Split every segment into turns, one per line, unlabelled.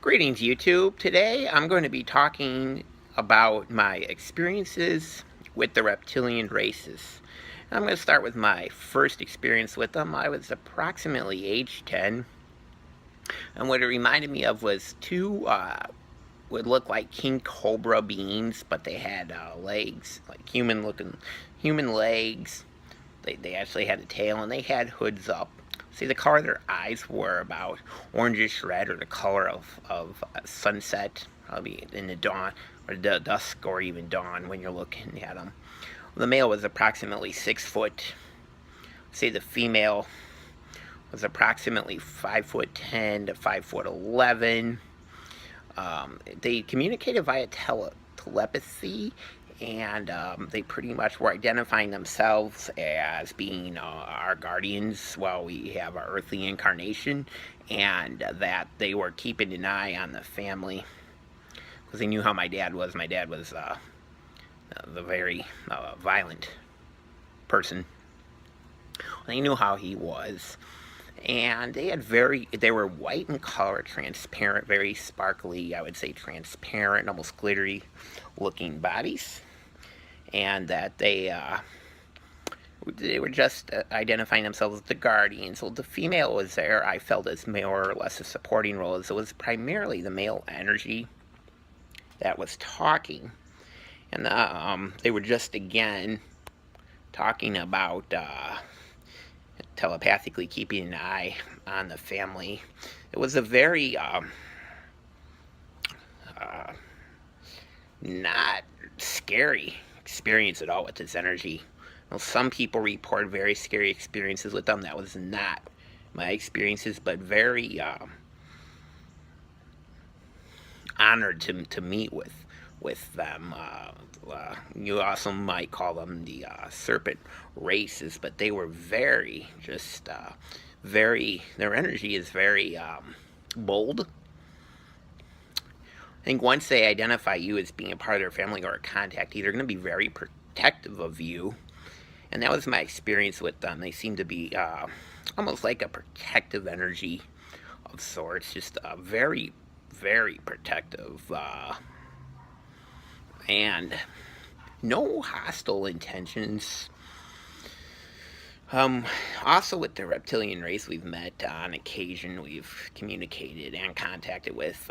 Greetings, YouTube. Today I'm going to be talking about my experiences with the reptilian races. I'm going to start with my first experience with them. I was approximately age 10, and what it reminded me of was two would look like king cobra beings, but they had legs, like human legs. They actually had a tail, and they had hoods up. See, the color of their eyes were about orangish red, or the color of sunset, probably in the dawn, or the dusk, or even dawn when you're looking at them. The male was approximately 6 foot. Say the female was approximately 5'10" to 5'11". They communicated via telepathy, and they pretty much were identifying themselves as being our guardians while we have our earthly incarnation, and that they were keeping an eye on the family because they knew how my dad was. My dad was the very violent person. They knew how he was. And they were white in color, transparent, very sparkly, I would say transparent, almost glittery looking bodies. And that they were just identifying themselves as the guardians. So the female was there, I felt, as more or less a supporting role, as it was primarily the male energy that was talking. And they were just, again, talking about telepathically keeping an eye on the family. It was a very not scary experience at all with this energy. Well, some people report very scary experiences with them. That was not my experiences, but very honored to meet with them. You also might call them the serpent races, but they were very, just their energy is very bold. I think once they identify you as being a part of their family or a contactee, they're going to be very protective of you. And that was my experience with them. They seem to be almost like a protective energy of sorts, just very, very protective. And no hostile intentions. Also, with the reptilian race, we've met on occasion. We've communicated and contacted with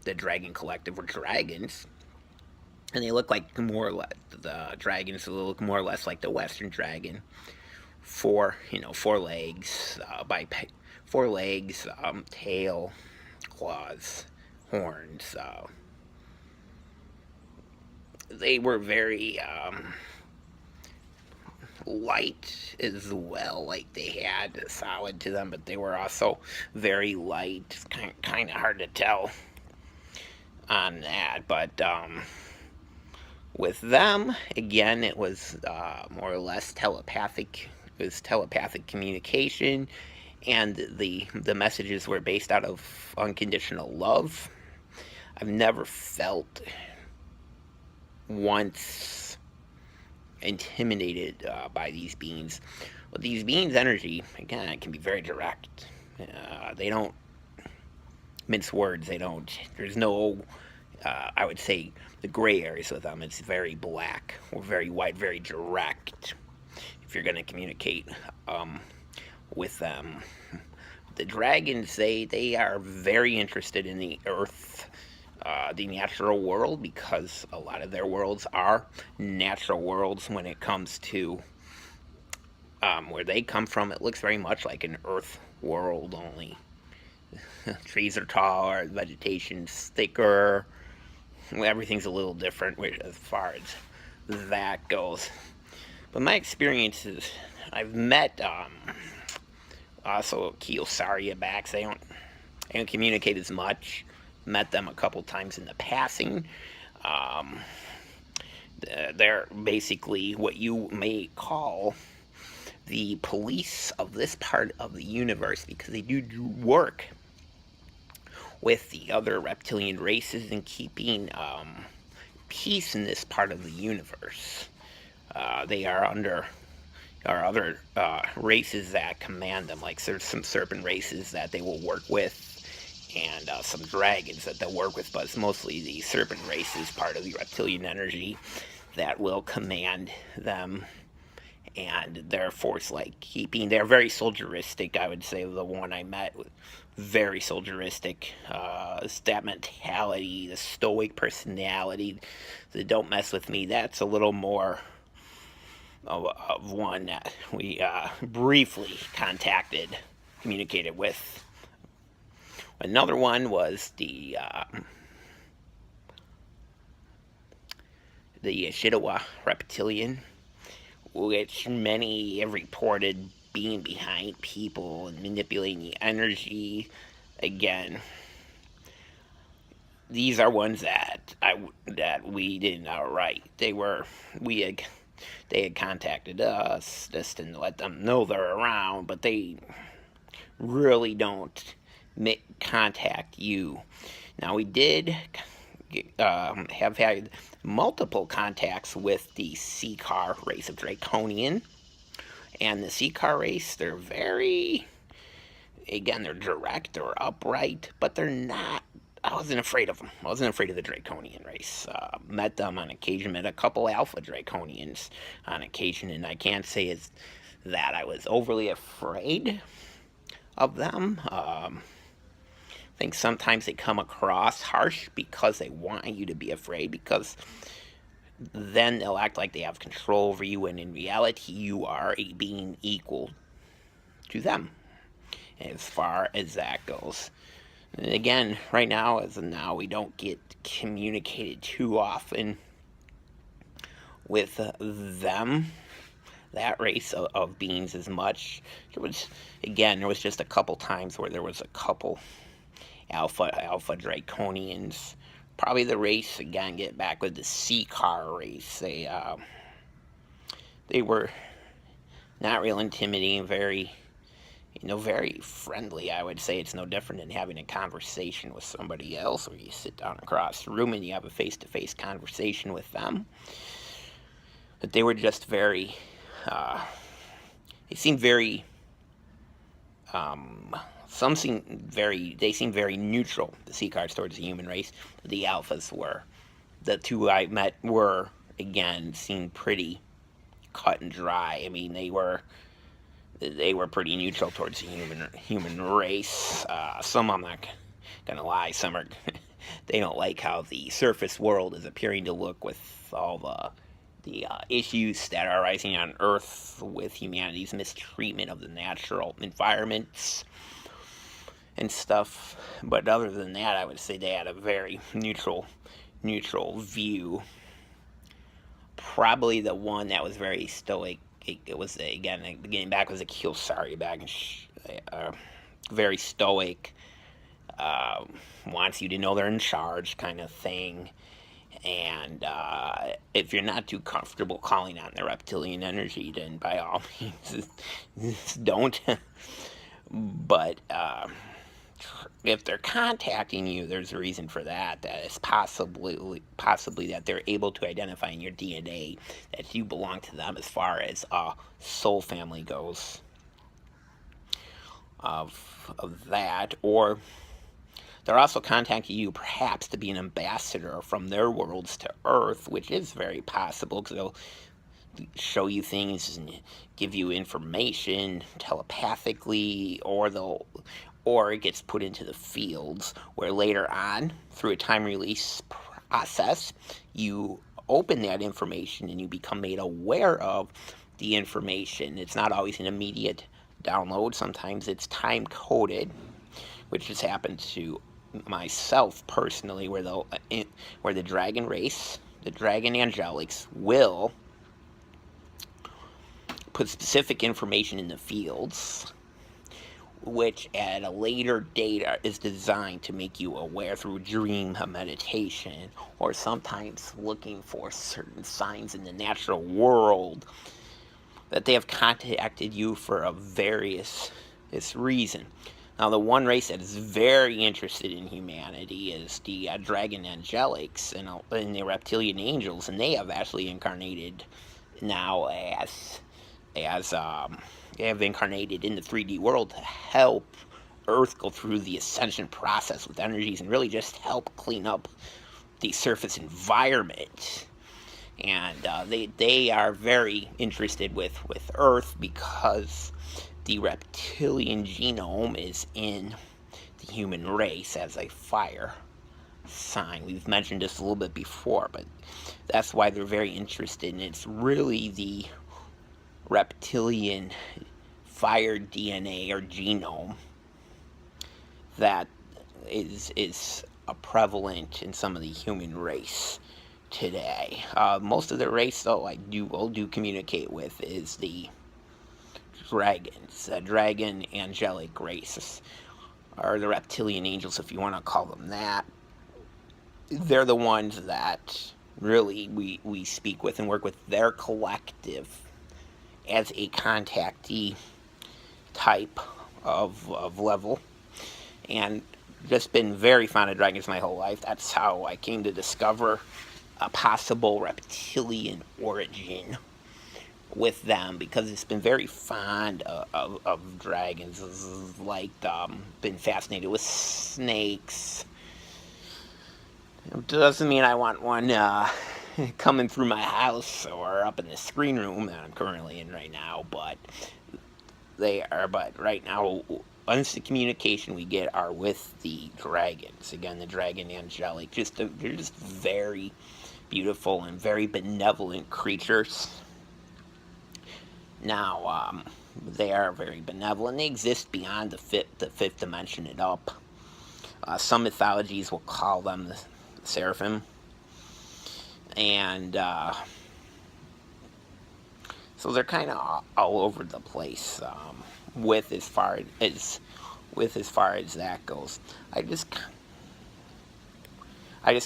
the Dragon Collective, or dragons, and they look like more or less the dragons. Look more or less like the Western dragon. Four legs, tail, claws, horns. They were very light as well. Like, they had a solid to them, but they were also very light. It's kind of hard to tell on that. But with them, again, it was more or less telepathic. It was telepathic communication, and the messages were based out of unconditional love. I've never felt once intimidated by these beings. But these beings' energy, again, it can be very direct. They don't mince words. There's no, I would say, the gray areas with them. It's very black or very white, very direct if you're going to communicate with them. The dragons, they are very interested in the earth, the natural world, because a lot of their worlds are natural worlds. When it comes to where they come from, it looks very much like an earth world, only trees are taller, vegetation's thicker, everything's a little different as far as that goes. But my experiences, I've met also Keosaria backs. They don't communicate as much. Met them a couple times in the passing. They're basically what you may call the police of this part of the universe, because they do work with the other reptilian races in keeping peace in this part of the universe. They are under other races that command them. Like, there's some serpent races that they will work with, and some dragons that they'll work with, but it's mostly the serpent race is part of the reptilian energy that will command them, and their force like keeping. They're very soldieristic, I would say. The one I met was very soldieristic. That mentality, the stoic personality, the don't mess with me, that's a little more of one that we briefly communicated with. Another one was the Shidawa reptilian, which many have reported being behind people and manipulating the energy. Again, these are ones that we didn't outright. They had contacted us just to let them know they're around, but they really don't contact you. Now, we did have had multiple contacts with the Seeker race of Draconian. And the Seeker race, they're very, again, they're direct, they're upright, but they're not. I wasn't afraid of them. I wasn't afraid of the Draconian race. Met them on occasion, met a couple Alpha Draconians on occasion, and I can't say it's that I was overly afraid of them. I think sometimes they come across harsh because they want you to be afraid, because then they'll act like they have control over you, and in reality, you are a being equal to them, as far as that goes. And again, right now, as of now, we don't get communicated too often with them, that race of beings, as much. There was just a couple times where there was a couple Alpha Draconians. Probably the race, again, get back with the Seeker race. They were not real intimidating, very friendly, I would say. It's no different than having a conversation with somebody else, where you sit down across the room and you have a face-to-face conversation with them. But they were just very, they seemed very, they seemed very neutral, the Seekers, towards the human race. The Alphas were. The two I met were, again, seemed pretty cut and dry. I mean, they were pretty neutral towards the human race. Some, I'm not gonna lie, some are they don't like how the surface world is appearing to look, with all the issues that are arising on Earth with humanity's mistreatment of the natural environments and stuff. But other than that, I would say they had a very neutral view. Probably the one that was very stoic, it was, again, getting back, was a Kiyosari back, very stoic, wants you to know they're in charge, kind of thing. And if you're not too comfortable calling on the reptilian energy, then by all means don't. But if they're contacting you, there's a reason for that. That is possibly that they're able to identify in your DNA that you belong to them, as far as soul family goes. Of that, or they're also contacting you, perhaps, to be an ambassador from their worlds to Earth, which is very possible, because they'll show you things and give you information telepathically, or it gets put into the fields, where later on, through a time release process, you open that information and you become made aware of the information. It's not always an immediate download. Sometimes it's time coded, which has happened to myself personally, where the dragon race, the dragon angelics, will put specific information in the fields, which at a later date is designed to make you aware through dream meditation, or sometimes looking for certain signs in the natural world that they have contacted you for a various reason. Now, the one race that is very interested in humanity is the dragon angelics and the reptilian angels, and they have actually incarnated now they have incarnated in the 3D world to help Earth go through the ascension process with energies and really just help clean up the surface environment. And they are very interested with Earth because the reptilian genome is in the human race as a fire sign. We've mentioned this a little bit before, but that's why they're very interested. And it's really the reptilian fire DNA or genome that is prevalent in some of the human race today. Most of the race, though, will communicate with is the dragons, dragon angelic races, or the reptilian angels, if you want to call them that. They're the ones that really we speak with and work with their collective as a contactee type of level. And just been very fond of dragons my whole life. That's how I came to discover a possible reptilian origin with them, because it's been very fond of dragons. Like, been fascinated with snakes. It doesn't mean I want one coming through my house or up in the screen room that I'm currently in right now, but right now, instant communication we get are with the dragons. Again, the dragon angelic. They're just very beautiful and very benevolent creatures. Now, they are very benevolent. They exist beyond the fifth dimension and up. Some mythologies will call them the seraphim. And so they're kind of all over the place with as far as that goes. I just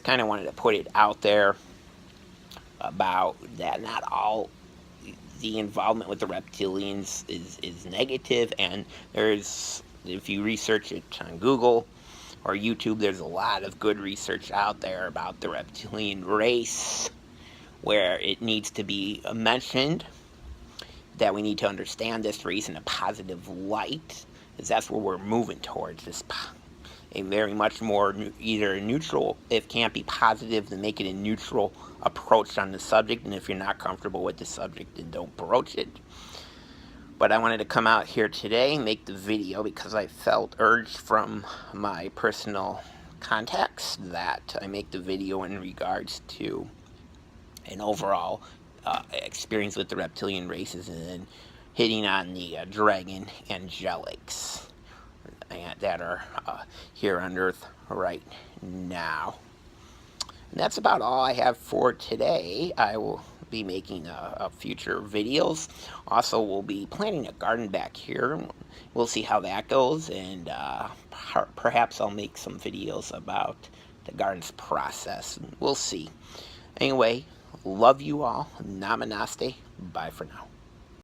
kind of wanted to put it out there about that. Not all the involvement with the reptilians is negative, and there's, if you research it on Google or YouTube, there's a lot of good research out there about the reptilian race, where it needs to be mentioned that we need to understand this race in a positive light, because that's where we're moving towards, this a very much more either neutral, if can't be positive, then make it a neutral approach on the subject. And if you're not comfortable with the subject, then don't broach it. But I wanted to come out here today and make the video because I felt urged from my personal contacts that I make the video in regards to an overall experience with the reptilian races, and then hitting on the dragon angelics that are here on Earth right now. And that's about all I have for today. I will be making future videos. Also, we'll be planting a garden back here. We'll see how that goes, and perhaps I'll make some videos about the garden's process. We'll see. Anyway, love you all. Namaste. Bye for now.